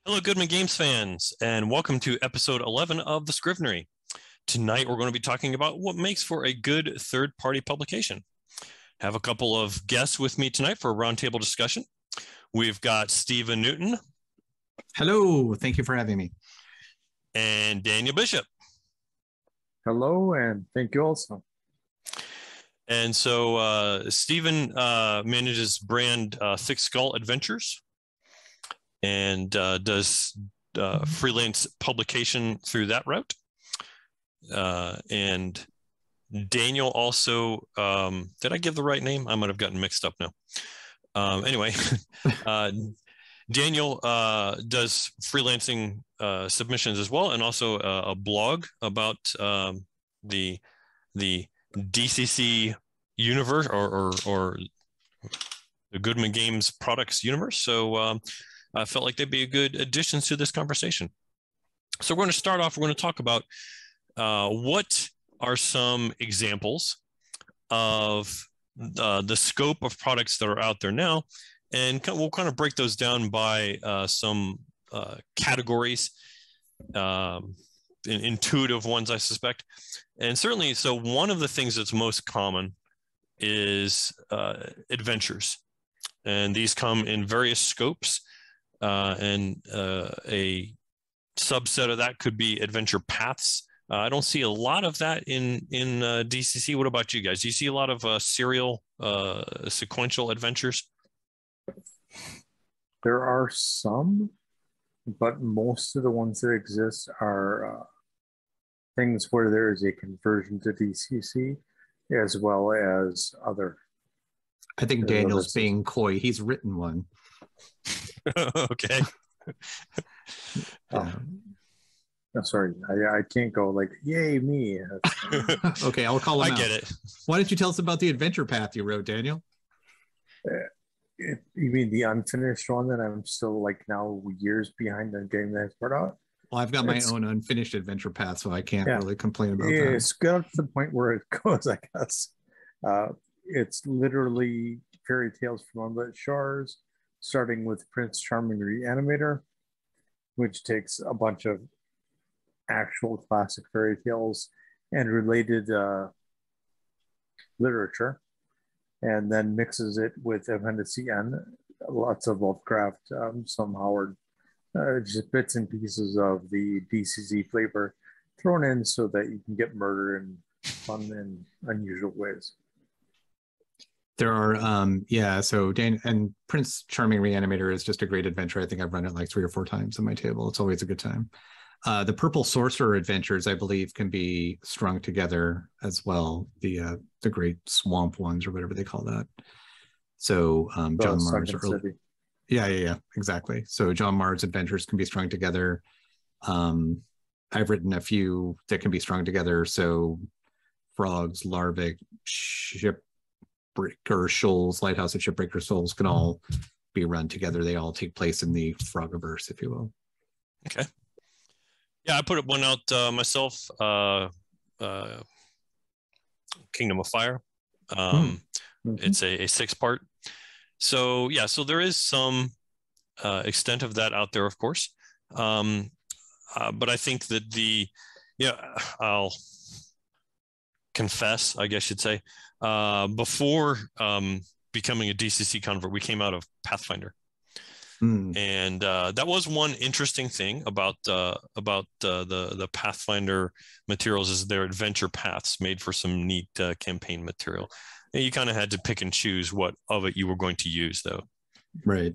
Hello, Goodman Games fans, and welcome to episode 11 of the Scrivenery. Tonight, we're going to be talking about what makes for a good third-party publication. Have a couple of guests with me tonight for a roundtable discussion. We've got Stephen Newton. Hello, thank you for having me. And Daniel Bishop. Hello, and thank you also. And so Stephen manages brand Thick Skull Adventures and does freelance publication through that route. And Daniel also, did I give the right name? I might have gotten mixed up now. Anyway, Daniel does freelancing submissions as well, and also a blog about the DCC universe or the Goodman Games products universe. So I felt like they'd be a good addition to this conversation. So we're going to start off, we're going to talk about what are some examples of the scope of products that are out there now, and we'll kind of break those down by some categories, intuitive ones, I suspect. And certainly, so one of the things that's most common is adventures. And these come in various scopes, and a subset of that could be adventure paths. I don't see a lot of that in DCC. What about you guys? Do you see a lot of serial, sequential adventures? There are some, but most of the ones that exist are things where there is a conversion to DCC, as well as other. I think Daniel's being coy. He's written one. Okay. Sorry, I can't go like, yay, me. Okay, I'll call him out. I get it. Why don't you tell us about the adventure path you wrote, Daniel? You mean the unfinished one that I'm still like now years behind on getting that part out? Well, I've got my own unfinished adventure path, so I can't really complain about that. It's got to the point where it goes, I guess. It's literally fairy tales from unlit shores, starting with Prince Charming Reanimator, which takes a bunch of actual classic fairy tales and related literature, and then mixes it with Appendice N, lots of Lovecraft, some Howard, just bits and pieces of the DCZ flavor thrown in so that you can get murder in fun and unusual ways. There are, so Dan and Prince Charming Reanimator is just a great adventure. I think I've run it like 3 or 4 times on my table. It's always a good time. The Purple Sorcerer adventures, I believe, can be strung together as well. The Great Swamp ones, or whatever they call that. So John Marr's early, yeah, exactly. So John Marr's adventures can be strung together. I've written a few that can be strung together. So Frogs, Larvae, Shipbreaker Shoals, Lighthouse of Shipbreaker Souls can all be run together. They all take place in the Frogiverse, if you will. Okay. Yeah, I put one out myself, Kingdom of Fire. It's a 6-part. So, yeah, so there is some extent of that out there, of course. But I think that I'll confess, I guess you'd say, before becoming a DCC convert, we came out of Pathfinder. And that was one interesting thing about the Pathfinder materials is their adventure paths made for some neat campaign material. And you kind of had to pick and choose what of it you were going to use, though. Right.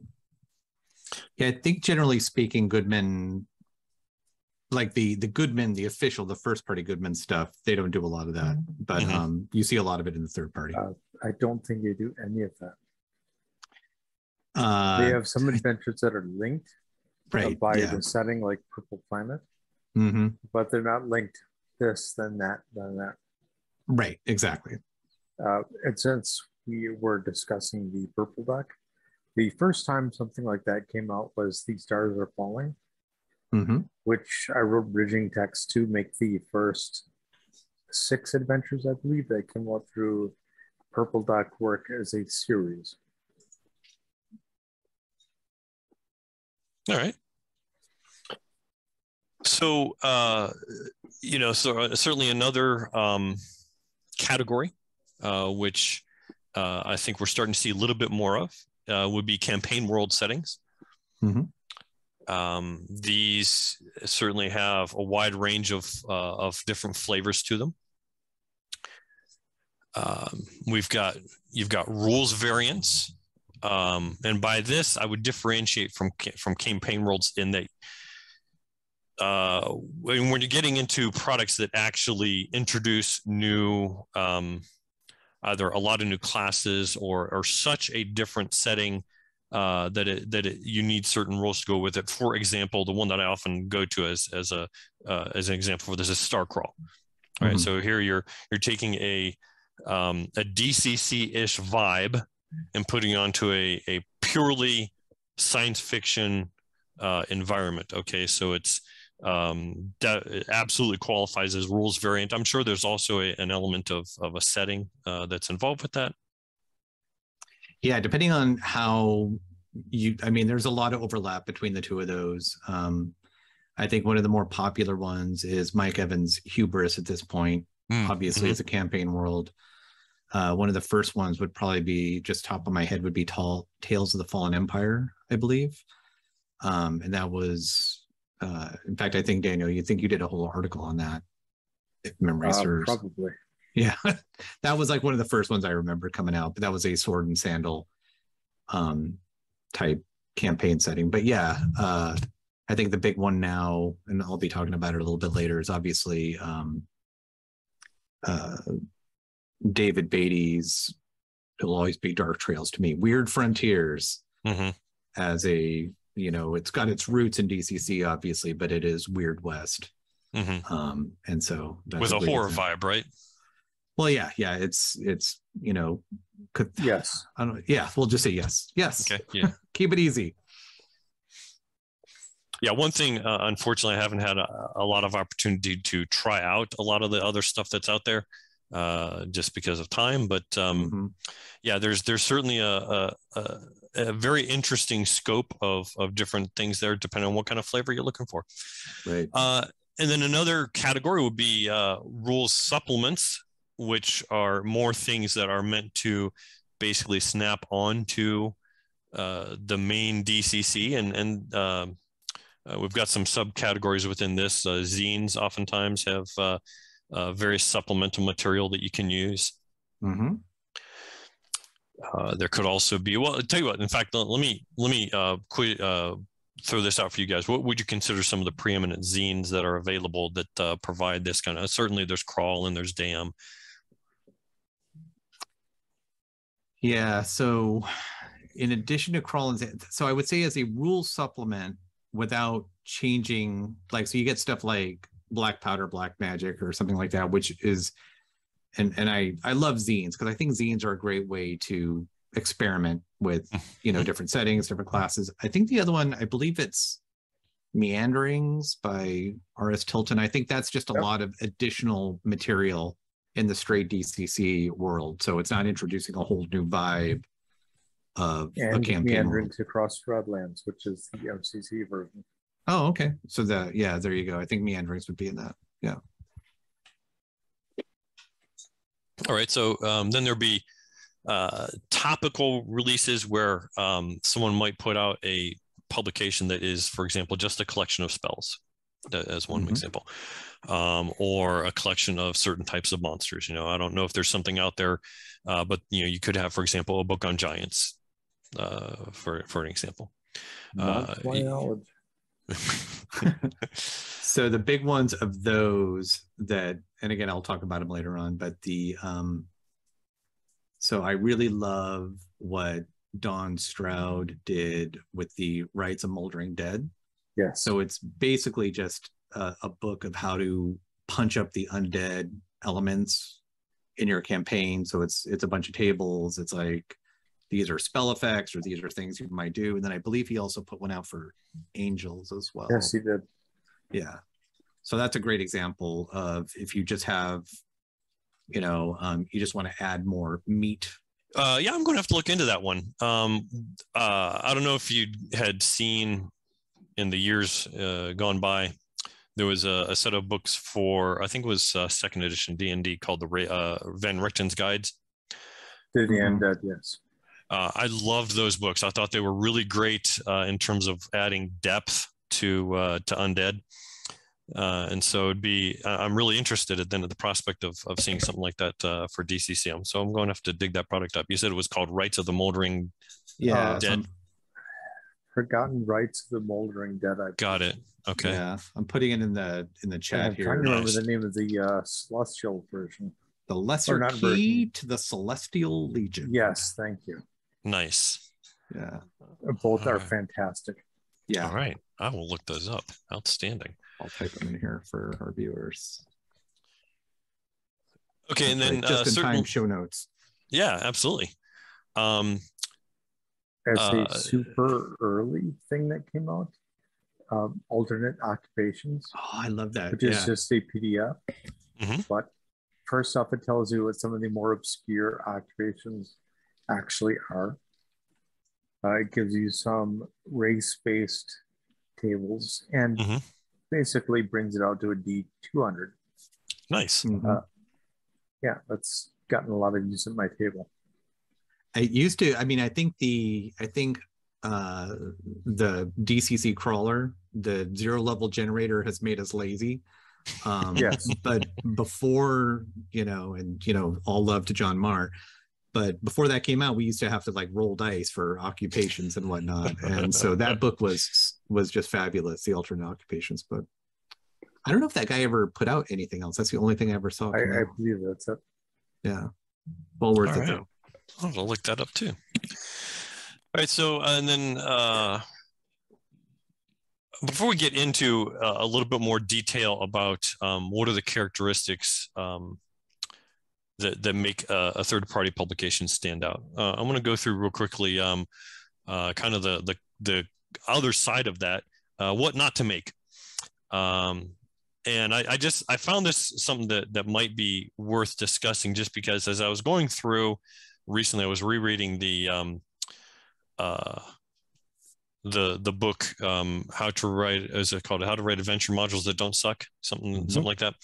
Yeah, I think generally speaking, Goodman, like the Goodman, the official, the first party Goodman stuff, they don't do a lot of that. But you see a lot of it in the third party. I don't think they do any of that. They have some adventures that are linked by the setting, like Purple Planet, but they're not linked this, then that, then that. Right, exactly. And since we were discussing the Purple deck, the first time something like that came out was The Stars Are Falling, which I wrote bridging text to make the first 6 adventures, I believe, that came out through Purple deck work as a series. All right. So, certainly another category, which I think we're starting to see a little bit more of, would be campaign world settings. Mm-hmm. These certainly have a wide range of different flavors to them. You've got rules variants, and by this I would differentiate from campaign worlds in that when you're getting into products that actually introduce new either a lot of new classes or such a different setting you need certain rules to go with it. For example, the one that I often go to as an example for this is Star Crawl. All right, so here you're taking a DCC-ish vibe and putting it onto a purely science fiction environment. Okay, so it absolutely qualifies as rules variant. I'm sure there's also an element of a setting that's involved with that. Yeah, depending on how there's a lot of overlap between the two of those. I think one of the more popular ones is Mike Evans' Hubris at this point, obviously as a campaign world. One of the first ones would probably be, just top of my head, would be Tales of the Fallen Empire, I believe. And that was, in fact, I think, Daniel, you did a whole article on that, if memory serves. Probably. Yeah, that was like one of the first ones I remember coming out, but that was a sword and sandal type campaign setting. But yeah, I think the big one now, and I'll be talking about it a little bit later, is obviously David Beatty's It'll Always Be Dark Trails to me. Weird Frontiers as a, it's got its roots in DCC, obviously, but it is Weird West. And so that's with a horror vibe, right? Well, yeah, it's yes. We'll just say yes. Okay, yeah. Keep it easy. Yeah, one thing, unfortunately, I haven't had a lot of opportunity to try out a lot of the other stuff that's out there, just because of time. But yeah, there's certainly a very interesting scope of different things there, depending on what kind of flavor you're looking for. Right. And then another category would be rules supplements, which are more things that are meant to basically snap onto the main DCC, and we've got some subcategories within this. Zines oftentimes have various supplemental material that you can use. There could also be, well, I'll tell you what, in fact, let me throw this out for you guys. What would you consider some of the preeminent zines that are available that provide this kind of, certainly there's Crawl and there's Dam. Yeah, so in addition to Crawl and so I would say as a rule supplement without changing, like, so you get stuff like Black Powder, Black Magic or something like that, which is, and I love zines because I think zines are a great way to experiment with, different settings, different classes. I think the other one, I believe it's Meanderings by R.S. Tilton. I think that's just a lot of additional material in the straight DCC world. So it's not introducing a whole new vibe of a campaign. Meanderings Across Floodlands, which is the MCC version. Oh, okay. So there you go. I think Meanderings would be in that. Yeah. All right. So then there'll be topical releases where someone might put out a publication that is, for example, just a collection of spells, as one example, or a collection of certain types of monsters. I don't know if there's something out there, but you could have, for example, a book on giants, for an example. Not my knowledge. So the big ones of those that, and again, I'll talk about them later on, but so I really love what Don Stroud did with the Rites of Moldering Dead. Yes. So it's basically just a book of how to punch up the undead elements in your campaign. So it's a bunch of tables. It's like, these are spell effects, or these are things you might do. And then I believe he also put one out for angels as well. Yes, he did. Yeah. So that's a great example of if you just have, you just want to add more meat. Yeah, I'm going to have to look into that one. I don't know if you had seen in the years gone by there was a set of books for, I think it was second edition D&D called the Van Richten's Guides. To the Undead, yes. I loved those books. I thought they were really great in terms of adding depth to Undead. And so I'm really interested in the prospect of seeing something like that for DCCM. So I'm going to have to dig that product up. You said it was called Rites of the Moldering Dead. Forgotten Rites of the Moldering Dead. Got it. Okay. Yeah, I'm putting it in the chat here. I'm trying to remember the name of the Celestial version. The Lesser Key to the Celestial Legion. Yes, thank you. Nice. Yeah. Both are fantastic. Yeah. All right. I will look those up. Outstanding. I'll type them in here for our viewers. Okay, and then just in time show notes. Yeah, absolutely. As a super early thing that came out, alternate occupations. Oh, I love that. Which is just a PDF. Mm-hmm. But first off, it tells you what some of the more obscure occupations actually are. It gives you some race-based tables and basically brings it out to a D200. Nice. Yeah, that's gotten a lot of use at my table. I used to. I mean, I think the DCC crawler, the 0-level generator, has made us lazy. Yes, but before, all love to John Marr. But before that came out, we used to have to roll dice for occupations and whatnot. And so that book was just fabulous, the alternate occupations book. I don't know if that guy ever put out anything else. That's the only thing I ever saw. I believe that's it. Yeah. Well worth it, though. I'll look that up too. All right. So, and then before we get into a little bit more detail about what are the characteristics that make a third-party publication stand out, I'm going to go through real quickly kind of the other side of that, what not to make. And I found this something that might be worth discussing, just because as I was going through recently, I was rereading the book, How to Write Adventure Modules That Don't Suck, something like that.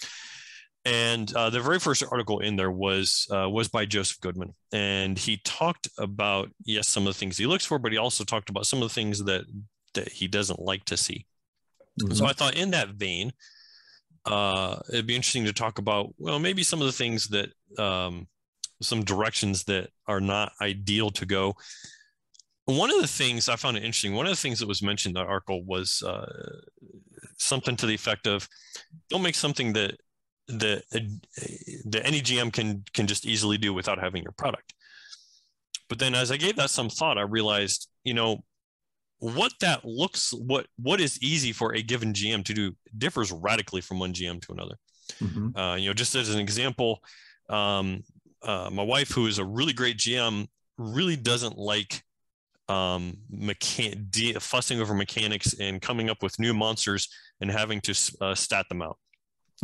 And the very first article in there was by Joseph Goodman, and he talked about, yes, some of the things he looks for, but he also talked about some of the things that he doesn't like to see. So I thought, in that vein, it'd be interesting to talk about, well, maybe some of the things that some directions that are not ideal to go. One of the things I found it interesting, one of the things that was mentioned in the article was something to the effect of, don't make something that any GM can just easily do without having your product. But then as I gave that some thought, I realized, what is easy for a given GM to do differs radically from one GM to another. Just as an example, my wife, who is a really great GM, really doesn't like fussing over mechanics and coming up with new monsters and having to stat them out.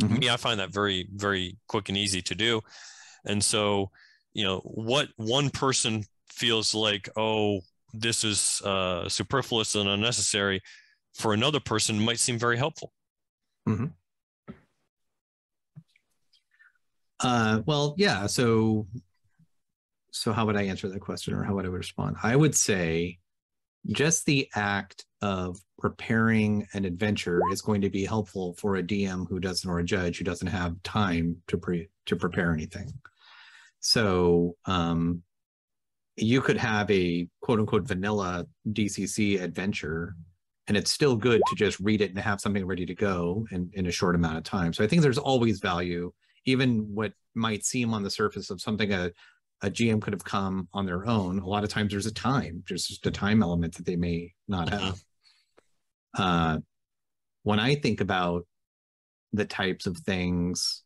Me, I find that very, very quick and easy to do. And so, what one person feels like, oh, this is superfluous and unnecessary, for another person might seem very helpful. Well, yeah. So how would I answer that question, or how would I respond? I would say just the act of preparing an adventure is going to be helpful for a DM or a judge who doesn't have time to prepare anything. So you could have a quote unquote vanilla DCC adventure, and it's still good to just read it and have something ready to go in a short amount of time. So I think there's always value, even what might seem on the surface of something a GM could have come on their own. A lot of times there's just a time element that they may not have. When I think about the types of things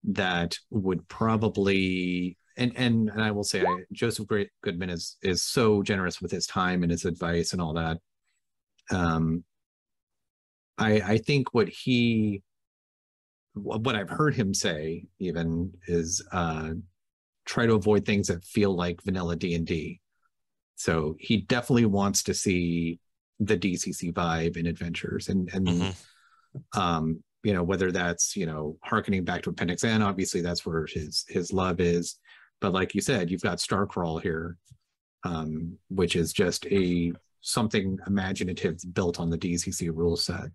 that would probably, and I will say, Joseph Goodman is so generous with his time and his advice and all that. I think what I've heard him say even is try to avoid things that feel like vanilla D&D. So he definitely wants to see the DCC vibe in adventures, and Whether that's, hearkening back to Appendix N, obviously that's where his love is. But like you said, you've got Starcrawl here, which is just something imaginative built on the DCC rule set.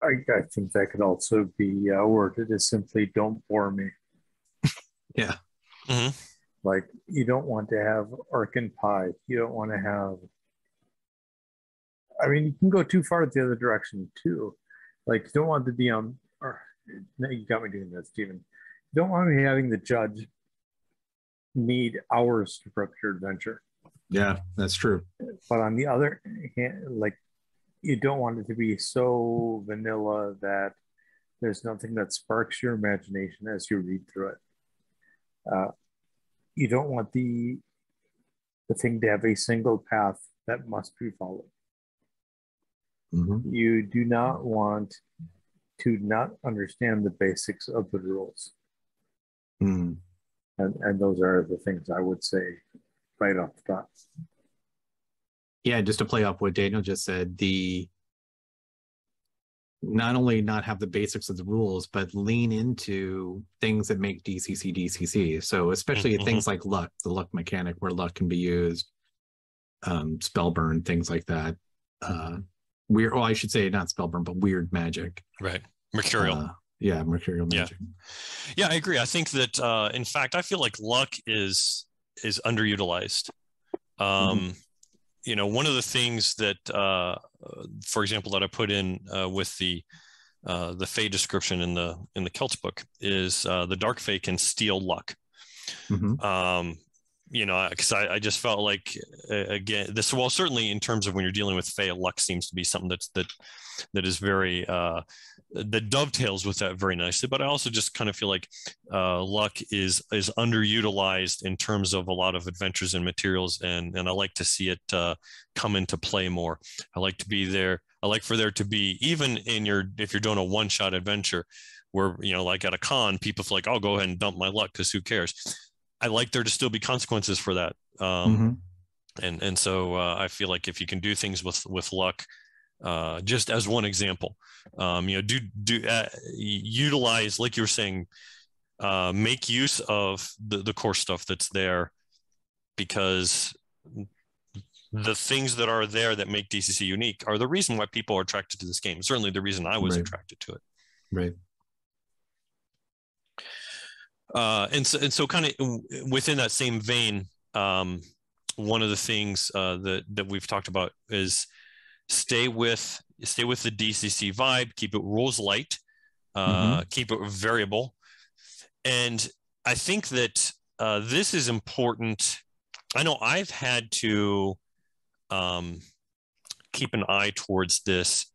I think that could also be worded as simply "don't bore me." Yeah. Mm-hmm. Like, you don't want to have Arcan Pi. You don't want to have. I mean, you can go too far the other direction too. Like, you don't want to be on. No, you got me doing that, Stephen. You don't want to be having the judge need hours to prep your adventure. Yeah, that's true. But on the other hand, like, you don't want it to be so vanilla that there's nothing that sparks your imagination as you read through it. You don't want the thing to have a single path that must be followed. Mm-hmm. You do not want to not understand the basics of the rules. Mm. And those are the things I would say right off the top. Yeah, just to play off what Daniel just said, not only not have the basics of the rules, but lean into things that make DCC. So especially things like luck, the luck mechanic where luck can be used, spellburn, things like that. Weird, well, I should say not spellburn, but weird magic. Right. Mercurial. Mercurial magic. Yeah, I agree. I think that, in fact, I feel like luck is underutilized. One of the things that, for example, that I put in with the Fey description in the Celts book is the Dark Fey can steal luck. Because I just felt like, again, certainly in terms of when you're dealing with Fey, luck seems to be something that is very that dovetails with that very nicely. But I also just kind of feel like luck is underutilized in terms of a lot of adventures and materials, and I like to see it come into play more. I like to be there. I like for there to be, even if you're doing a one-shot adventure where, like at a con, people feel like, I'll go ahead and dump my luck because who cares? I like there to still be consequences for that. And so I feel like if you can do things with luck, just as one example, utilize, like you were saying, make use of the core stuff that's there, because the things that are there that make DCC unique are the reason why people are attracted to this game. Certainly the reason I was attracted to it. Right. And so kind of within that same vein, one of the things that we've talked about is stay with the DCC vibe, keep it rules light, keep it variable. And I think that this is important. I know I've had to keep an eye towards this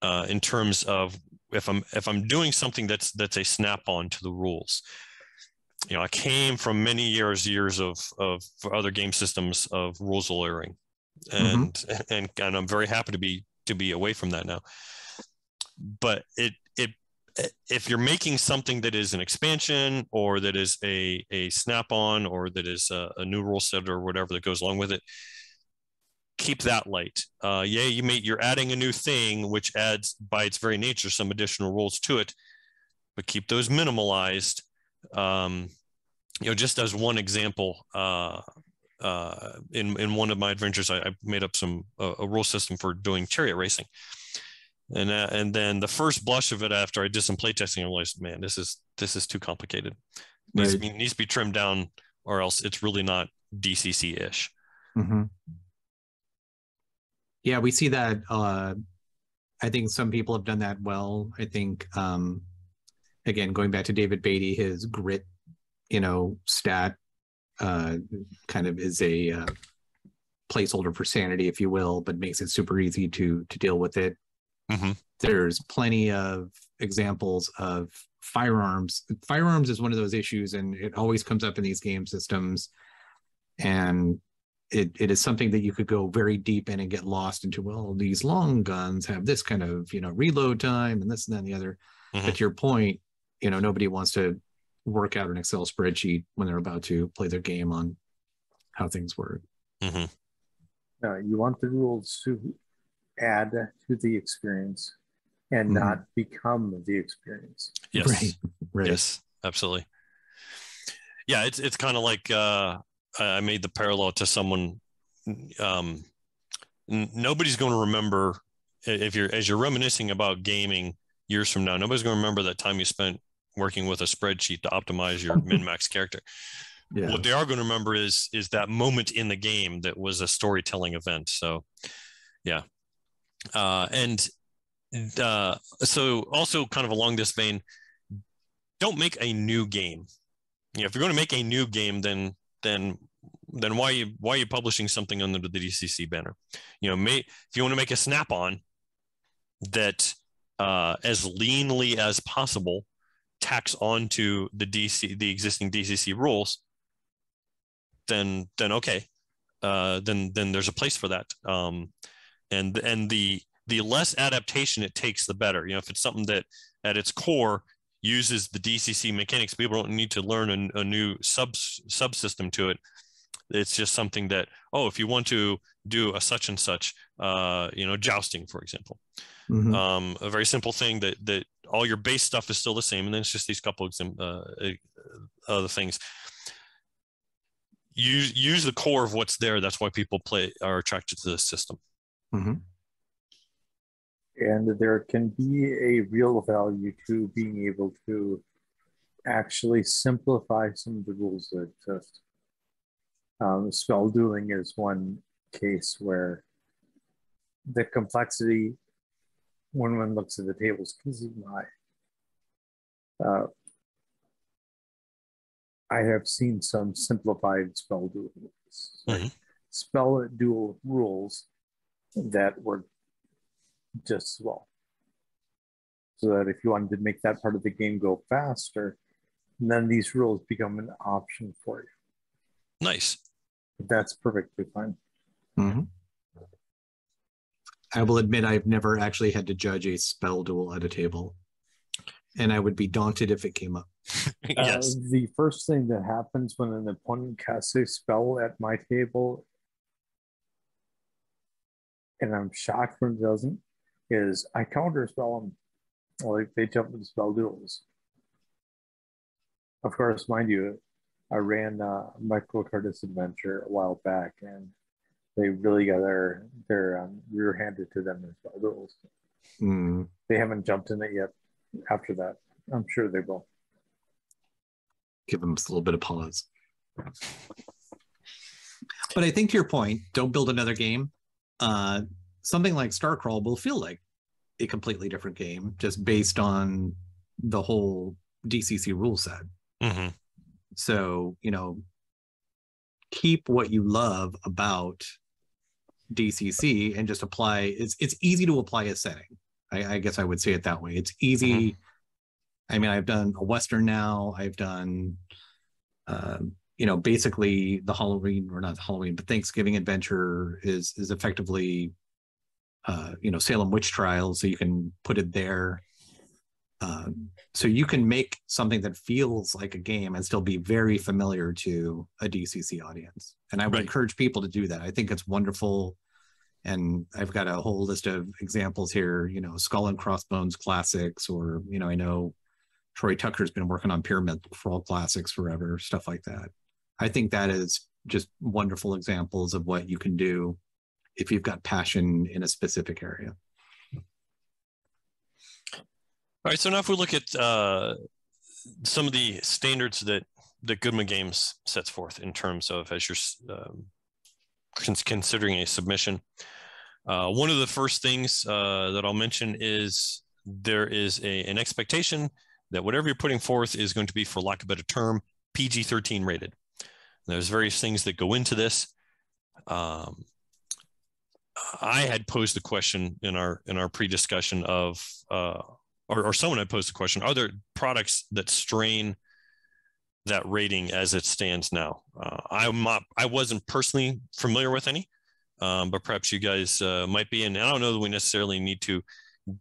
in terms of if I'm doing something that's a snap-on to the rules. I came from many years of for other game systems of rules lawyering, and I'm very happy to be away from that now. But if you're making something that is an expansion, or that is a snap-on, or that is a new rule set or whatever that goes along with it, keep that light. You're adding a new thing, which adds by its very nature some additional rules to it, but keep those minimalized. Just as one example, in one of my adventures, I made up a rule system for doing chariot racing, and then the first blush of it after I did some playtesting, I realized, man, this is too complicated. It needs to be trimmed down, or else it's really not DCC-ish. Yeah, we see that. I think some people have done that well. I think, again, going back to David Beatty, his grit, stat kind of is a placeholder for sanity, if you will, but makes it super easy to deal with it. There's plenty of examples of firearms. Firearms is one of those issues, and it always comes up in these game systems. And it is something that you could go very deep in and get lost into. Well, these long guns have this kind of, reload time and this and that and the other. But to your point, nobody wants to work out an Excel spreadsheet when they're about to play their game on how things work. You want the rules to add to the experience and not become the experience. Yes. Right. Yes, absolutely. Yeah, it's kind of like I made the parallel to someone. Nobody's going to remember as you're reminiscing about gaming years from now. Nobody's going to remember that time you spent working with a spreadsheet to optimize your min-max character. Yeah. What they are going to remember is that moment in the game that was a storytelling event. So, yeah, so also kind of along this vein, don't make a new game. If you're going to make a new game, then why are you publishing something under the DCC banner? If you want to make a Snap-on that as leanly as possible tacks onto the existing DCC rules, then okay, then there's a place for that. And the less adaptation it takes, the better. If it's something that at its core uses the DCC mechanics, people don't need to learn a new subsystem to it. It's just something that, if you want to do a such and such, jousting, for example, a very simple thing that all your base stuff is still the same, and then it's just these couple other things. Use the core of what's there. That's why people are attracted to this system. And there can be a real value to being able to actually simplify some of the rules that exist. Spell dueling is one case where the complexity, when one looks at the tables, is high. I have seen some simplified spell duel rules, spell duel rules that were just small, so that if you wanted to make that part of the game go faster, then these rules become an option for you. Nice. That's perfectly fine. I will admit I've never actually had to judge a spell duel at a table, and I would be daunted if it came up. Yes. The first thing that happens when an opponent casts a spell at my table, and I'm shocked when it doesn't, is I counter spell them. Like they jump into spell duels. Of course, mind you, I ran Microcardist Adventure a while back, and they really got their rear-handed to them in spell duels. They haven't jumped in it yet. After that, I'm sure they will. Give them a little bit of pause. But I think to your point, don't build another game. Something like Starcrawl will feel like a completely different game just based on the whole DCC rule set. So, keep what you love about DCC and just apply. It's easy to apply a setting. I guess I would say it that way. It's easy. I mean, I've done a Western now. I've done, basically the Halloween, or not Halloween, but Thanksgiving adventure is effectively, Salem witch trials. So you can put it there. So you can make something that feels like a game and still be very familiar to a DCC audience. And I would encourage people to do that. I think it's wonderful. And I've got a whole list of examples here, Skull and Crossbones classics, or, I know Troy Tucker's been working on Pyramid Crawl classics forever, stuff like that. I think that is just wonderful examples of what you can do if you've got passion in a specific area. All right, so now if we look at some of the standards that Goodman Games sets forth in terms of as you're considering a submission, one of the first things that I'll mention is there is an expectation that whatever you're putting forth is going to be, for lack of a better term, PG-13 rated. There's various things that go into this. I had posed the question in our pre-discussion of, or someone had posed the question, are there products that strain that rating as it stands now? I wasn't personally familiar with any, but perhaps you guys might be. And I don't know that we necessarily need to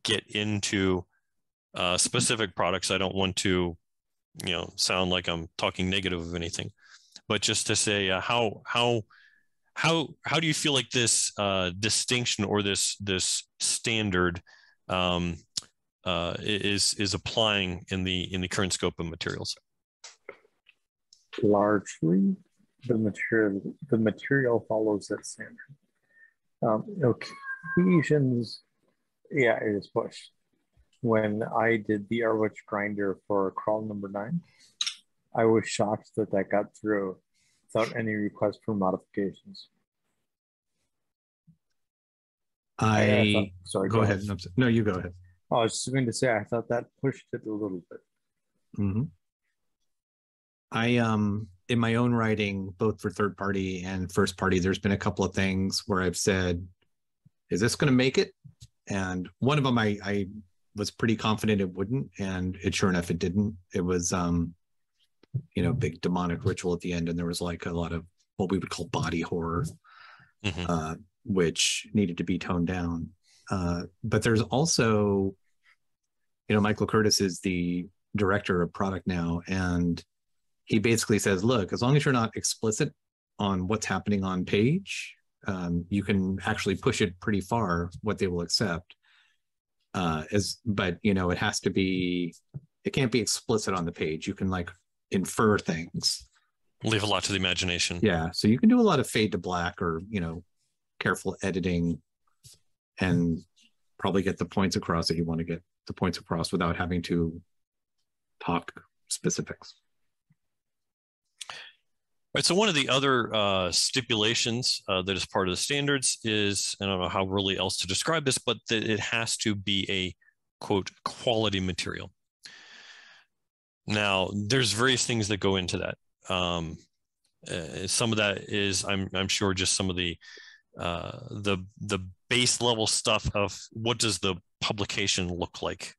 get into specific products. I don't want to, sound like I'm talking negative of anything, but just to say how how do you feel like this distinction or this standard is applying in the current scope of materials? Largely, the material follows that standard. Occasions, yeah, it is pushed. When I did the Arwich grinder for crawl number 9, I was shocked that got through without any request for modifications. I thought, sorry, go ahead. No, you go ahead. I was just going to say, I thought that pushed it a little bit. Mm-hmm. In my own writing, both for third party and first party, there's been a couple of things where I've said, is this going to make it? And one of them, I was pretty confident it wouldn't. And sure enough, it didn't. It was, big demonic ritual at the end. And there was like a lot of what we would call body horror, which needed to be toned down. But there's also, Michael Curtis is the director of product now. And he basically says, look, as long as you're not explicit on what's happening on page, you can actually push it pretty far what they will accept. But it has to be, it can't be explicit on the page. You can like infer things. Leave a lot to the imagination. Yeah. So you can do a lot of fade to black or, careful editing and probably get the points across that you want to get the points across without having to talk specifics. Right. So one of the other stipulations that is part of the standards is, I don't know how really else to describe this, but that it has to be a, quote, quality material. Now, there's various things that go into that. Some of that is, I'm sure, just some of the base level stuff of what does the publication look like.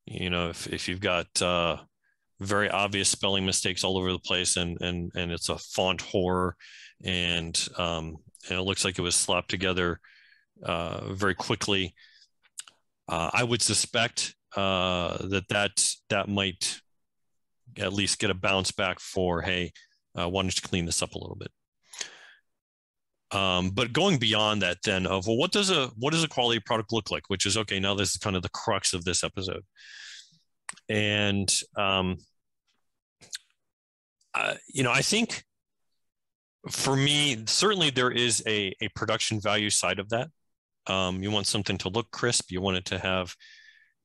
If you've got very obvious spelling mistakes all over the place, and it's a font horror, and it looks like it was slapped together very quickly. I would suspect that might at least get a bounce back for, hey, why don't you clean this up a little bit? But going beyond that, then, of what does a quality product look like? Which is, okay, now this is kind of the crux of this episode. And I think for me, certainly there is a production value side of that. You want something to look crisp. You want it to have,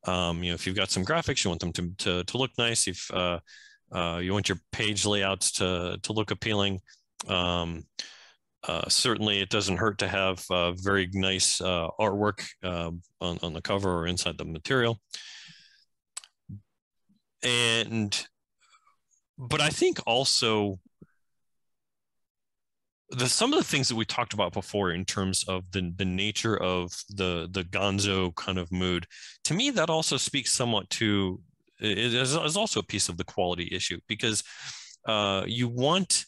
if you've got some graphics, you want them to look nice. If you want your page layouts to look appealing. Certainly, it doesn't hurt to have very nice artwork on the cover or inside the material. But I think also some of the things that we talked about before in terms of the nature of the gonzo kind of mood, to me, that also speaks somewhat to, it is also a piece of the quality issue, because you want,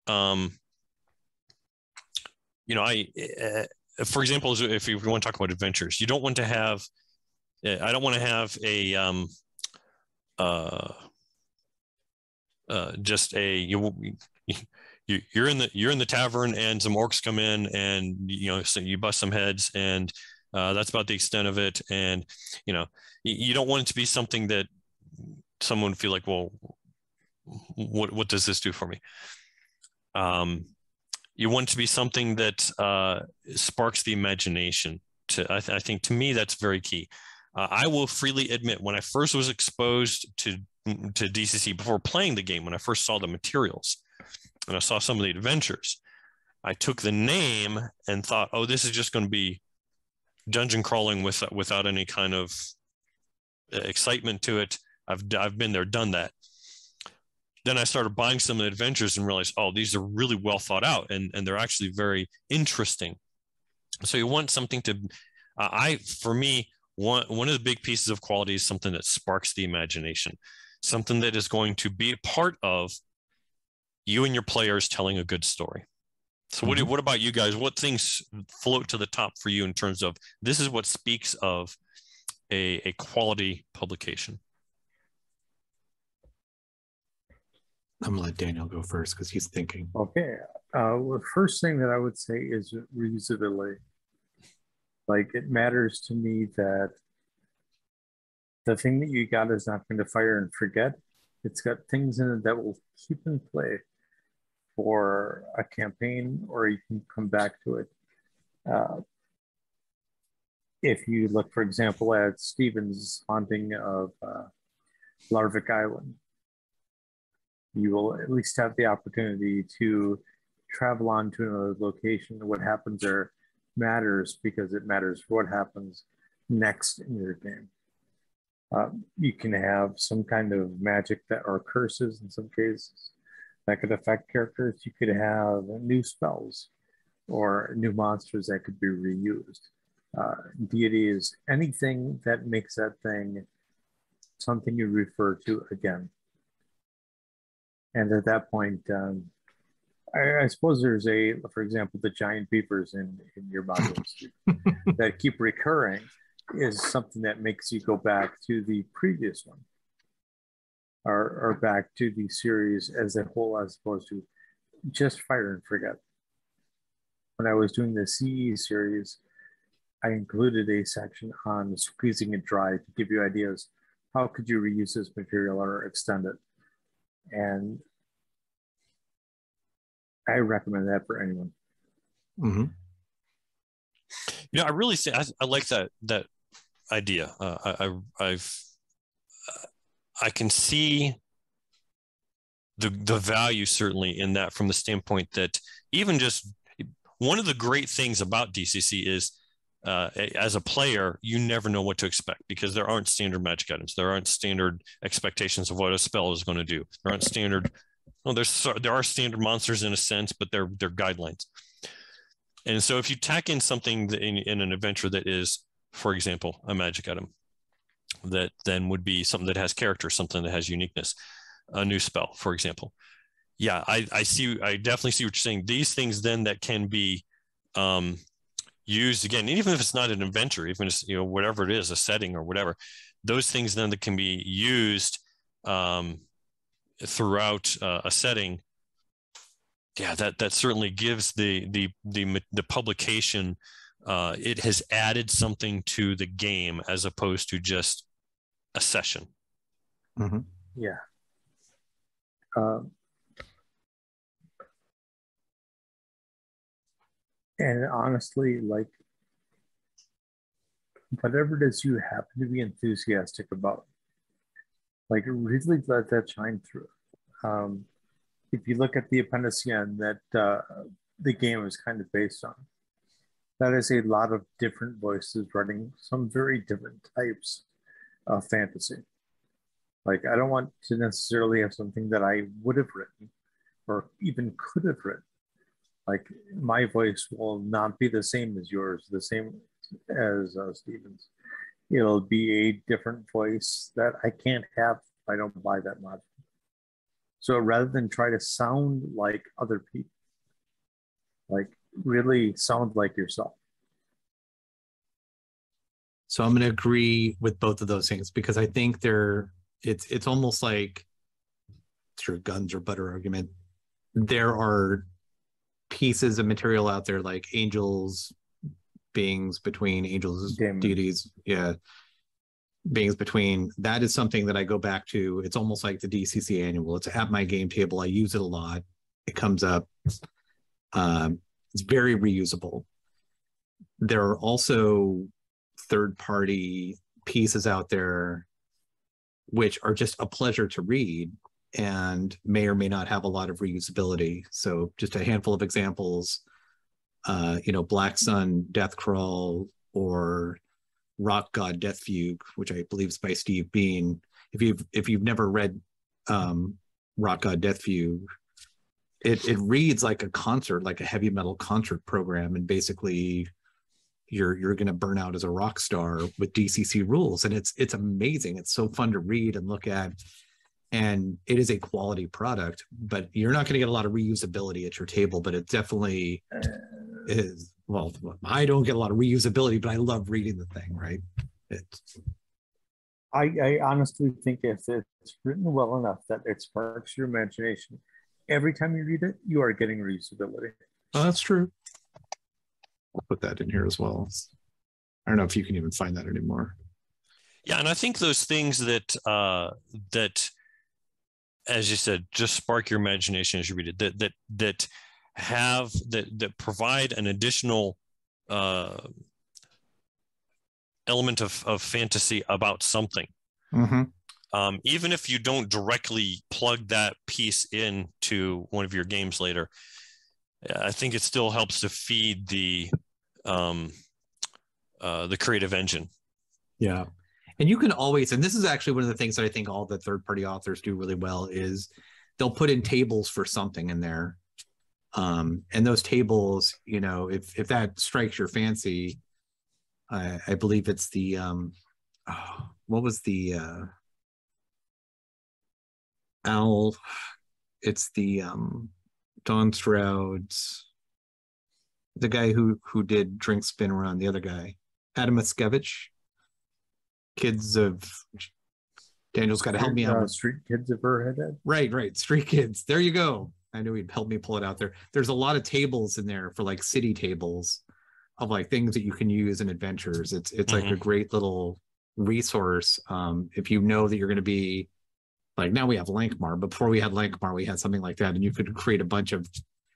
for example, if you want to talk about adventures, you don't want to have, I don't want to have just you're in the tavern and some orcs come in and so you bust some heads and that's about the extent of it. And you don't want it to be something that someone would feel like, well, what does this do for me? You want it to be something that sparks the imagination. I think to me that's very key. I will freely admit, when I first was exposed to DCC, before playing the game, when I first saw the materials and I saw some of the adventures, I took the name and thought, oh, this is just going to be dungeon crawling without any kind of excitement to it. I've been there, done that. Then I started buying some of the adventures and realized, oh, these are really well thought out and they're actually very interesting. So you want something to, for me, one of the big pieces of quality is something that sparks the imagination, something that is going to be a part of you and your players telling a good story. So what about you guys? What things float to the top for you in terms of this is what speaks of a quality publication? I'm gonna let Daniel go first because he's thinking. Okay. The first thing that I would say is reusability. Like, it matters to me that the thing that you got is not going to fire and forget. It's got things in it that will keep in play for a campaign, or you can come back to it. If you look, for example, at Stephen's haunting of Larvik Island, you will at least have the opportunity to travel on to another location. What happens there matters because it matters what happens next in your game. You can have some kind of magic that or curses in some cases that could affect characters. You could have new spells or new monsters that could be reused. Deities, anything that makes that thing something you refer to again. And at that point, I suppose there's for example, the giant beavers in your modules that keep recurring is something that makes you go back to the previous one or back to the series as a whole, as opposed to just fire and forget. When I was doing the CE series, I included a section on squeezing it dry to give you ideas. How could you reuse this material or extend it? And I recommend that for anyone. Mm-hmm. You know, I really say I like that idea. I can see the value certainly in that, from the standpoint that even just one of the great things about DCC is as a player, you never know what to expect because there aren't standard magic items. There aren't standard expectations of what a spell is going to do. There aren't standard. Well, there are standard monsters in a sense, but they're guidelines. And so if you tack in something in an adventure that is, for example, a magic item, that then would be something that has character, something that has uniqueness, a new spell, for example. Yeah, I definitely see what you're saying. These things then that can be used again, even if it's not an adventure, even if, whatever it is, a setting or whatever, those things then that can be used throughout a setting. Yeah, that certainly gives the publication. It has added something to the game as opposed to just a session. Mm-hmm. Yeah. And honestly, like, whatever it is you happen to be enthusiastic about, like, really let that shine through. If you look at the appendicean that the game is kind of based on, that is a lot of different voices running some very different types of fantasy. Like, I don't want to necessarily have something that I would have written or even could have written. Like, my voice will not be the same as yours, the same as Stephen's. It'll be a different voice that I can't have if I don't buy that module. So rather than try to sound like other people, like, really sound like yourself. So I'm going to agree with both of those things because I think it's almost like, it's your guns or butter argument. There are pieces of material out there like angels, beings between angels, deities, beings between. That is something that I go back to. It's almost like the DCC annual. It's at my game table. I use it a lot. It comes up. It's very reusable. There are also third-party pieces out there which are just a pleasure to read and may or may not have a lot of reusability. So just a handful of examples, Black Sun Deathcrawl or Rock God Death Fugue, which I believe is by Steve Bean. If you've never read Rock God Death Fugue, it reads like a concert, like a heavy metal concert program, and basically you're going to burn out as a rock star with DCC rules, and it's amazing. It's so fun to read and look at, and it is a quality product. But you're not going to get a lot of reusability at your table. But it definitely is. Well, I don't get a lot of reusability, but I love reading the thing. Right? I honestly think if it's written well enough that it sparks your imagination, every time you read it, you are getting reusability. Oh, that's true. I'll put that in here as well. I don't know if you can even find that anymore. Yeah, and I think those things that that, as you said, just spark your imagination as you read it. That provide an additional element of fantasy about something. Mm-hmm. Even if you don't directly plug that piece into one of your games later, I think it still helps to feed the creative engine. Yeah. And you can always, and this is actually one of the things that I think all the third-party authors do really well, is they'll put in tables for something in there. And those tables, you know, if that strikes your fancy, I believe it's the, what was the Owl? It's the Don Stroud's, the guy who did Drink Spin Run, the other guy, Adam Mickiewicz. Kids of Daniel's got to help me out. Street Kids of Burhead. Right. Street Kids. There you go. I knew he'd help me pull it out there. There's a lot of tables in there for like city tables of like things that you can use in adventures. It's like a great little resource. If you know that you're going to be like, now we have Lankmar, but before we had Lankmar, we had something like that, and you could create a bunch of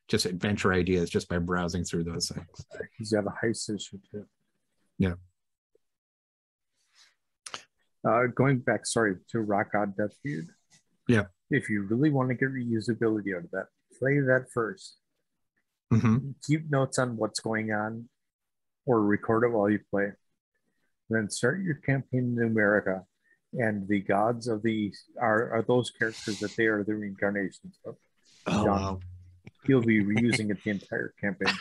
just adventure ideas just by browsing through those things. Because you have a heist issue too. Yeah. Going back, to Rock God Death Feud. Yeah. If you really want to get reusability out of that, play that first. Mm-hmm. Keep notes on what's going on, or record it while you play. Then start your campaign in America, and the gods of the are those characters that they are the reincarnations of. Oh, wow. He'll be reusing it the entire campaign.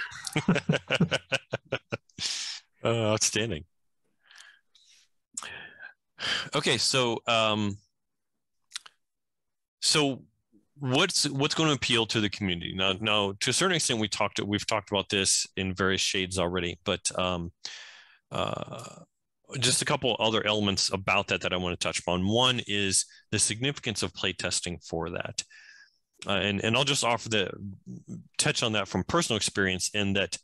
Outstanding. Okay, so what's going to appeal to the community now? To a certain extent, we've talked about this in various shades already, but just a couple other elements about that I want to touch upon. One is the significance of playtesting for that, and I'll just touch on that from personal experience, in that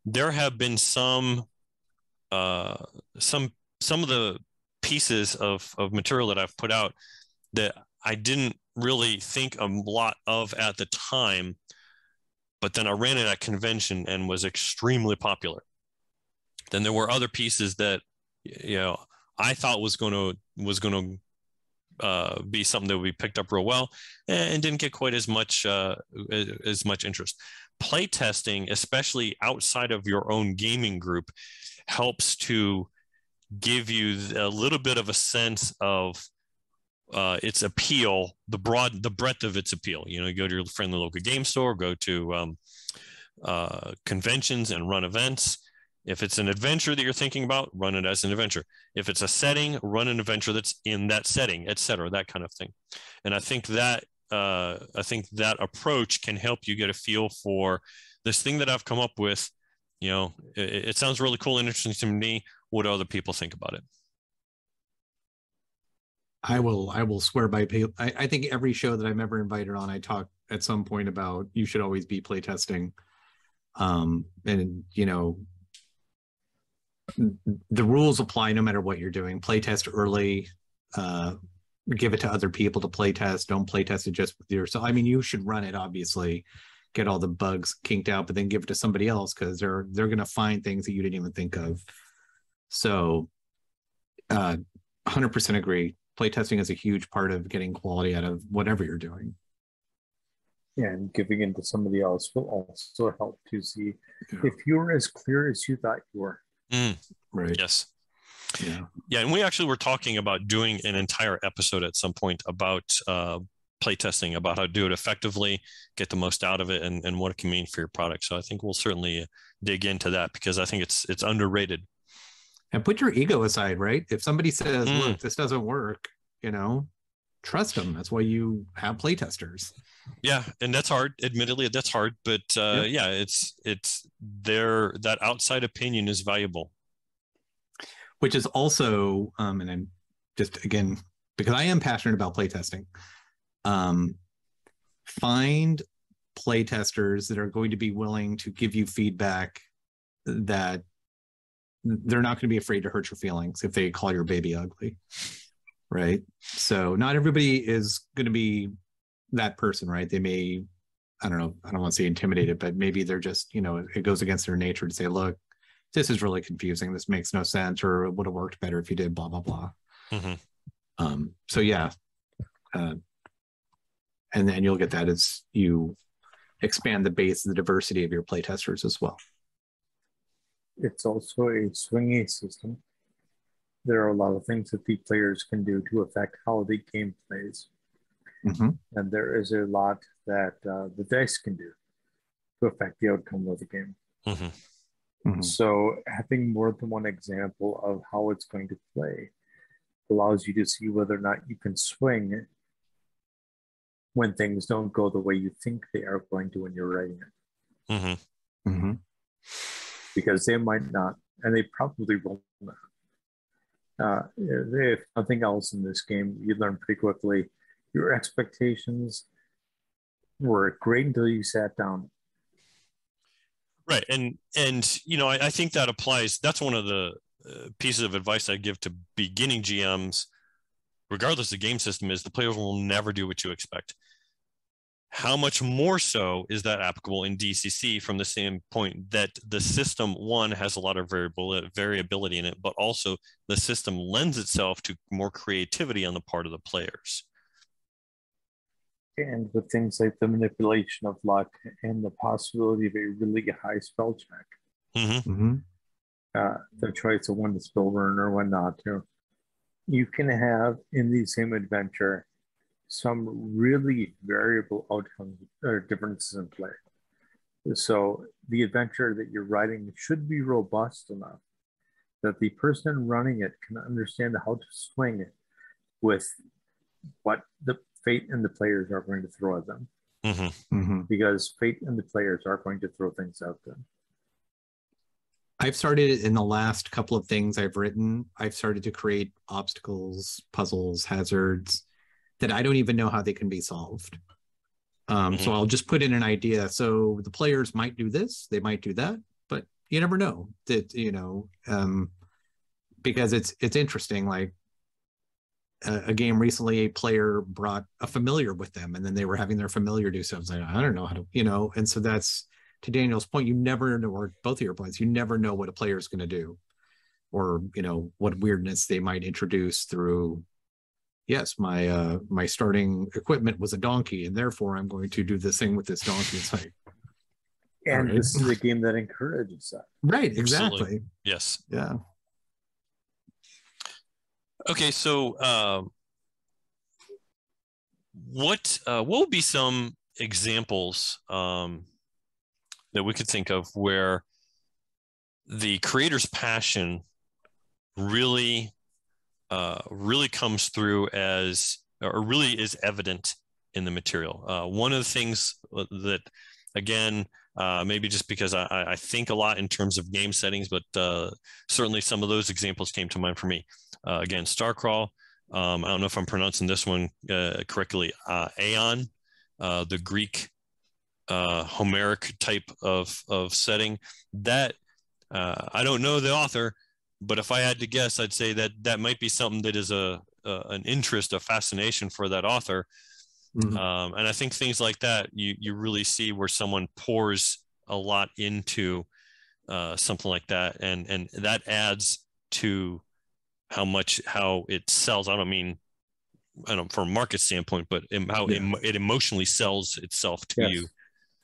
there have been some of the pieces of material that I've put out that I didn't really think a lot of at the time, but then I ran it at convention and was extremely popular. Then there were other pieces that, you know, I thought was going to be something that would be picked up real well, and didn't get quite as much interest. Playtesting, especially outside of your own gaming group, helps to give you a little bit of a sense of its appeal, the breadth of its appeal. You know, you go to your friendly local game store, go to conventions and run events. If it's an adventure that you're thinking about, run it as an adventure. If it's a setting, run an adventure that's in that setting, etc., that kind of thing. And I think that approach can help you get a feel for this thing that I've come up with. You know, it sounds really cool and interesting to me. What do other people think about it? I will swear by I think every show that I'm ever invited on, I talk at some point about you should always be playtesting. And you know, the rules apply no matter what you're doing. Playtest early, give it to other people to playtest. Don't playtest it just with yourself. I mean, you should run it, obviously, get all the bugs kinked out, but then give it to somebody else, because they're going to find things that you didn't even think of. So 100% agree. Playtesting is a huge part of getting quality out of whatever you're doing. Yeah, and giving it to somebody else will also help to see if you're as clear as you thought you were. Right. Yes. Yeah. Yeah. And we actually were talking about doing an entire episode at some point about playtesting, about how to do it effectively, get the most out of it, and what it can mean for your product. So I think we'll certainly dig into that, because I think it's underrated. And put your ego aside, right? If somebody says, look, this doesn't work, you know, trust them. That's why you have playtesters. Yeah. And that's hard. Admittedly, that's hard. But yeah, it's that outside opinion is valuable. Which is also, and I'm just, again, because I am passionate about playtesting, find playtesters that are going to be willing to give you feedback that they're not going to be afraid to hurt your feelings if they call your baby ugly, right? So not everybody is going to be that person, right? They may, I don't know, I don't want to say intimidated, but maybe they're just, you know, it goes against their nature to say, look, this is really confusing. This makes no sense, or it would have worked better if you did blah, blah, blah. So yeah. And then you'll get that as you expand the base, the diversity of your playtesters as well. It's also a swingy system. There are a lot of things that the players can do to affect how the game plays. And there is a lot that the dice can do to affect the outcome of the game. So having more than one example of how it's going to play allows you to see whether or not you can swing when things don't go the way you think they are going to when you're writing it. Because they might not, and they probably won't not. If nothing else in this game, you learn pretty quickly your expectations were great until you sat down. Right. And you know, I think that applies. That's one of the pieces of advice I give to beginning GMs, regardless of game system, is the players will never do what you expect. How much more so is that applicable in DCC from the standpoint that the system, one, has a lot of variability in it, but also the system lends itself to more creativity on the part of the players. And with things like the manipulation of luck and the possibility of a really high spell check, the choice of when to spell burn or when not to, you can have in the same adventure some really variable outcomes or differences in play. So the adventure that you're writing should be robust enough that the person running it can understand how to swing it with what the fate and the players are going to throw at them. Because fate and the players are going to throw things at them. I've started in the last couple of things I've written, I've started to create obstacles, puzzles, hazards that I don't even know how they can be solved. So I'll just put in an idea. So the players might do this, they might do that, but you never know that, you know, because it's interesting. Like a game recently, a player brought a familiar with them and then they were having their familiar do something. Like, I don't know how to, you know, and so that's, to Daniel's point, you never know, or both of your points, you never know what a player is going to do, or, you know, what weirdness they might introduce through, yes, my my starting equipment was a donkey, and therefore I'm going to do this thing with this donkey. It's like, and this is a game that encourages that. Right, exactly. Absolutely. Yes. Yeah. Okay, so what would be some examples that we could think of where the creator's passion really comes through as, or really is evident in the material? One of the things that, again, maybe just because I think a lot in terms of game settings, but certainly some of those examples came to mind for me. Again, Starcrawl. I don't know if I'm pronouncing this one correctly. Aeon, the Greek Homeric type of setting. That I don't know the author, but if I had to guess, I'd say that that might be something that is an interest, a fascination for that author. And I think things like that, you really see where someone pours a lot into something like that, and that adds to how it sells. I don't mean, I don't from a market standpoint, but how it emotionally sells itself to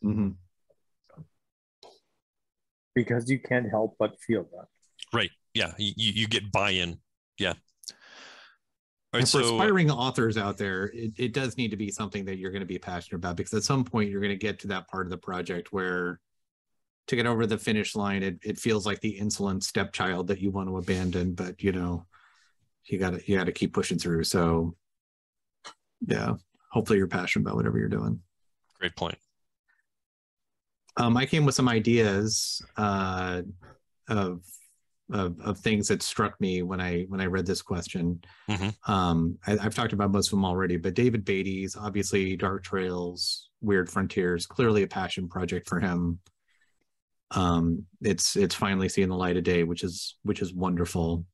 you. Because you can't help but feel that. Right. Yeah. You get buy-in. Yeah. All right, and for aspiring authors out there, it does need to be something that you're going to be passionate about, because at some point you're going to get to that part of the project where to get over the finish line, it feels like the insolent stepchild that you want to abandon, but you know, you got to keep pushing through. So yeah, hopefully you're passionate about whatever you're doing. Great point. I came with some ideas of things that struck me when I read this question. I've talked about most of them already, but David Beatty's, obviously Dark Trails, Weird Frontiers, clearly a passion project for him. It's finally seeing the light of day, which is wonderful.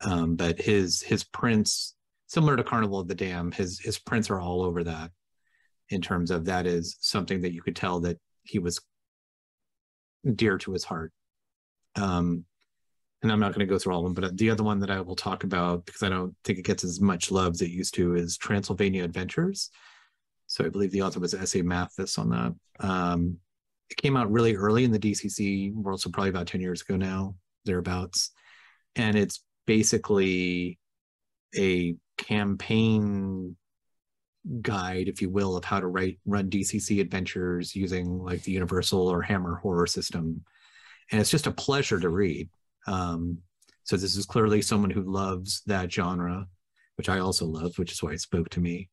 But his prints, similar to Carnival of the Dam, his prints are all over that, in terms of that is something that you could tell that he was dear to his heart. And I'm not going to go through all of them, but the other one that I will talk about, because I don't think it gets as much love as it used to, is Transylvania Adventures. So I believe the author was S.A. Mathis on that. It came out really early in the DCC world, so probably about 10 years ago now, thereabouts. And it's basically a campaign guide, if you will, of how to run DCC adventures using like the Universal or Hammer horror system. And it's just a pleasure to read. So this is clearly someone who loves that genre, which I also love, which is why it spoke to me.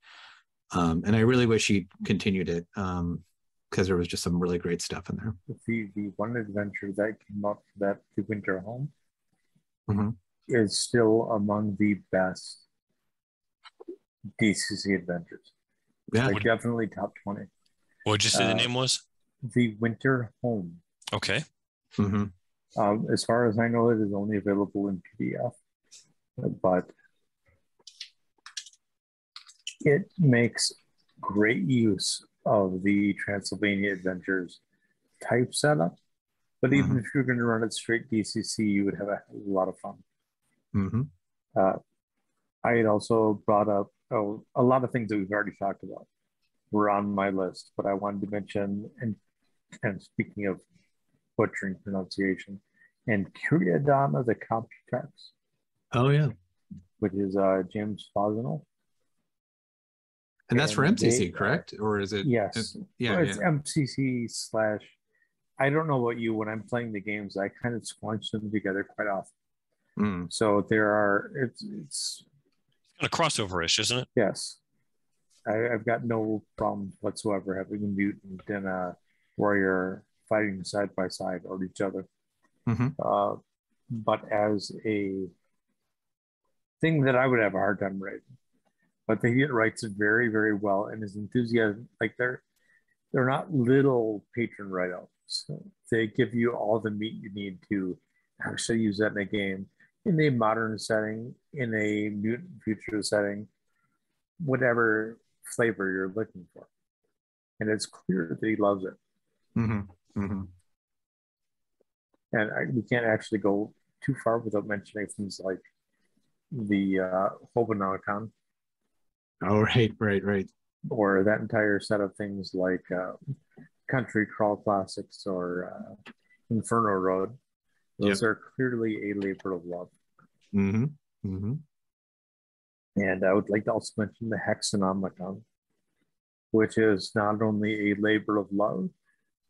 And I really wish he continued it, because there was just some really great stuff in there. The one adventure that came up, that The Winter Home, mm-hmm. is still among the best DCC adventures. Yeah, like definitely top 20. What did you say the name was? The Winter Home. Okay. Mm-hmm. As far as I know, it is only available in PDF, but it makes great use of the Transylvania Adventures type setup. But even if you're going to run it straight DCC, you would have a lot of fun. Mm-hmm. I had also brought up a lot of things that we've already talked about were on my list, but I wanted to mention, and speaking of butchering pronunciation, and Kyriadana the Computex. Oh, yeah. Which is James Fosnell. And that's for MCC, correct? Or is it? Yes. Yeah, it's MCC / I don't know about you. When I'm playing the games, I kind of squanch them together quite often. So there are, it's kind of crossover-ish, isn't it? Yes. I've got no problem whatsoever having a mutant and a warrior fighting side by side or each other. But as a thing that I would have a hard time writing. But he writes it very, very well, and his enthusiasm, like they're not little patron write-ups. They give you all the meat you need to actually use that in a game, in a modern setting, in a mutant future setting, whatever flavor you're looking for. And it's clear that he loves it. And we can't actually go too far without mentioning things like the Hobononicon. Oh, right. Or that entire set of things like Country Crawl Classics or Inferno Road. Those are clearly a labor of love. And I would like to also mention the Hexanomicon, which is not only a labor of love,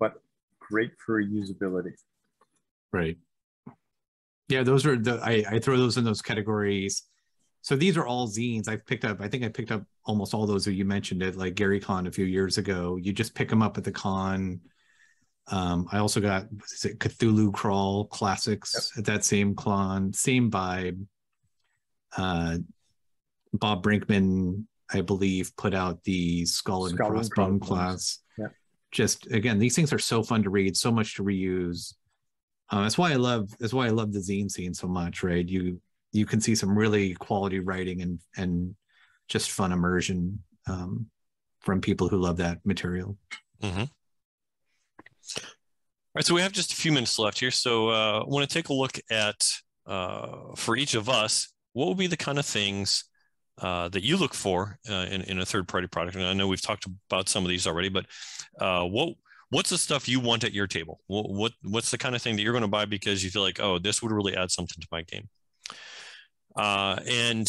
but great for usability. Right. Yeah, those are I throw those in those categories. So these are all zines I think I picked up almost all those that you mentioned at like Gary Con a few years ago. You just pick them up at the con. I also got Cthulhu Crawl Classics at that same con, same vibe. Bob Brinkman, I believe, put out the Skull and Crossbone class. Just again, these things are so fun to read, so much to reuse. That's why I love the zine scene so much, right? You can see some really quality writing and just fun immersion from people who love that material. All right, so we have just a few minutes left here. So I want to take a look at, for each of us, what would be the kind of things that you look for in a third-party product? And I know we've talked about some of these already, but what's the stuff you want at your table? What's the kind of thing that you're going to buy because you feel like, oh, this would really add something to my game? And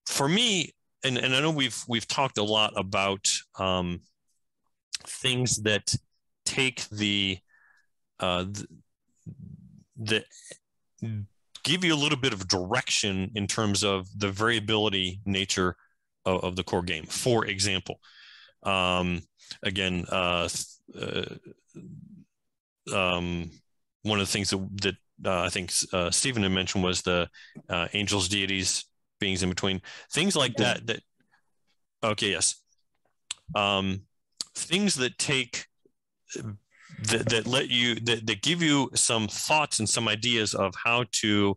for me, and I know we've talked a lot about things that take the give you a little bit of direction in terms of the variability nature of the core game. For example, again, one of the things that I think Stephen had mentioned was the angels, deities, beings in between, things like that. Okay, yes. things that take that give you some thoughts and some ideas of how to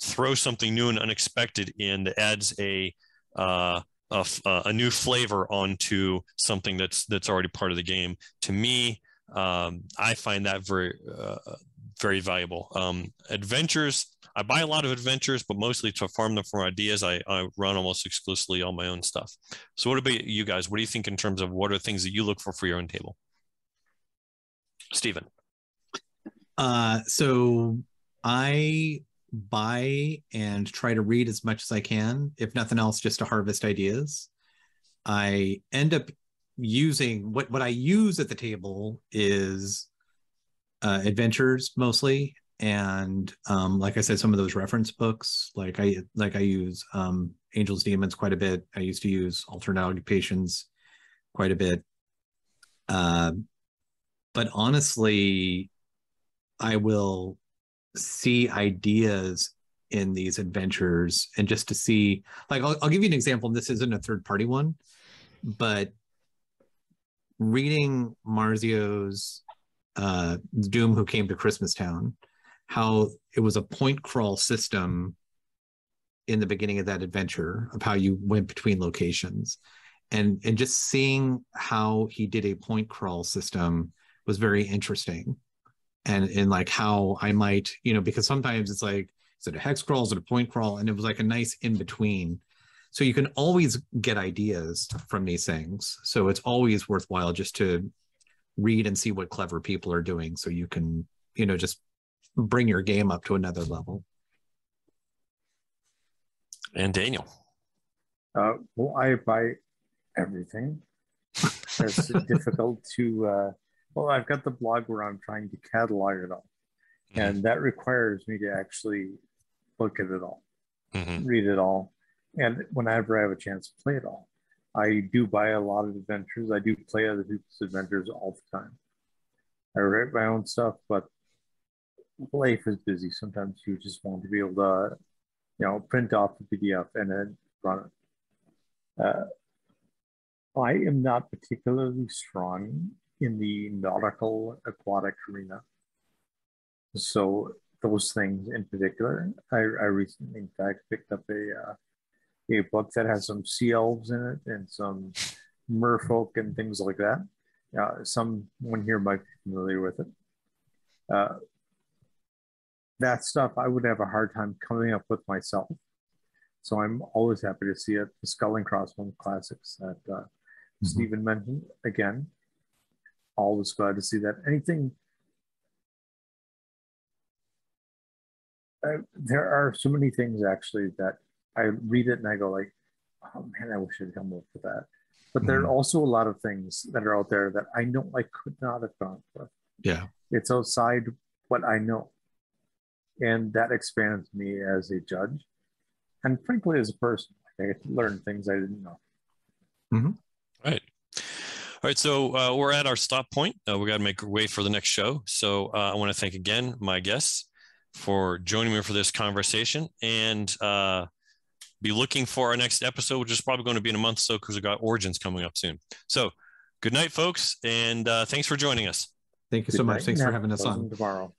throw something new and unexpected in that adds a new flavor onto something that's already part of the game. To me, I find that very valuable. Adventures, I buy a lot of adventures, but mostly to farm them for ideas. I run almost exclusively on my own stuff. So what about you guys? What do you think in terms of what are things that you look for your own table? Stephen. So I buy and try to read as much as I can, if nothing else, just to harvest ideas. I end up using what I use at the table is adventures mostly, and like I said, some of those reference books. Like I use Angels Demons quite a bit. I used to use Alternate Occupations quite a bit. But honestly, I will see ideas in these adventures, and just to see, like, I'll give you an example. This isn't a third-party one, but reading Marzio's Doom Who Came to Christmastown, how it was a point crawl system in the beginning of that adventure of how you went between locations, and just seeing how he did a point crawl system was very interesting. And like how I might, because sometimes it's like, is it a hex crawl, is it a point crawl? And it was like a nice in between. So you can always get ideas from these things. So it's always worthwhile just to read and see what clever people are doing, so you can, just bring your game up to another level. And Daniel. Well, I buy everything. It's difficult to, well, I've got the blog where I'm trying to catalog it all. And that requires me to actually look at it all, read it all. And whenever I have a chance to play it all, I do buy a lot of adventures. I do play other people's adventures all the time. I write my own stuff, but life is busy. Sometimes you just want to be able to, print off the PDF and then run it. I am not particularly strong in the nautical aquatic arena. So those things in particular, I recently, in fact, picked up a book that has some sea elves in it and some merfolk and things like that. Someone here might be familiar with it. That stuff I would have a hard time coming up with myself. So I'm always happy to see it. The Skull and Crossbones classics that Stephen mentioned, again, always glad to see that. Anything. There are so many things actually that I read it and I go like, oh man, I wish I'd come up with that. But there are also a lot of things that are out there that I know I could not have gone with. Yeah. It's outside what I know. And that expands me as a judge. And frankly, as a person, I get to learn things I didn't know. Right. All right, so we're at our stop point. We got to make way for the next show. So I want to thank again my guests for joining me for this conversation, and be looking for our next episode, which is probably going to be in a month or so, because we got Origins coming up soon. So good night, folks, and thanks for joining us. Thank you so much. Thanks for having us on. Tomorrow.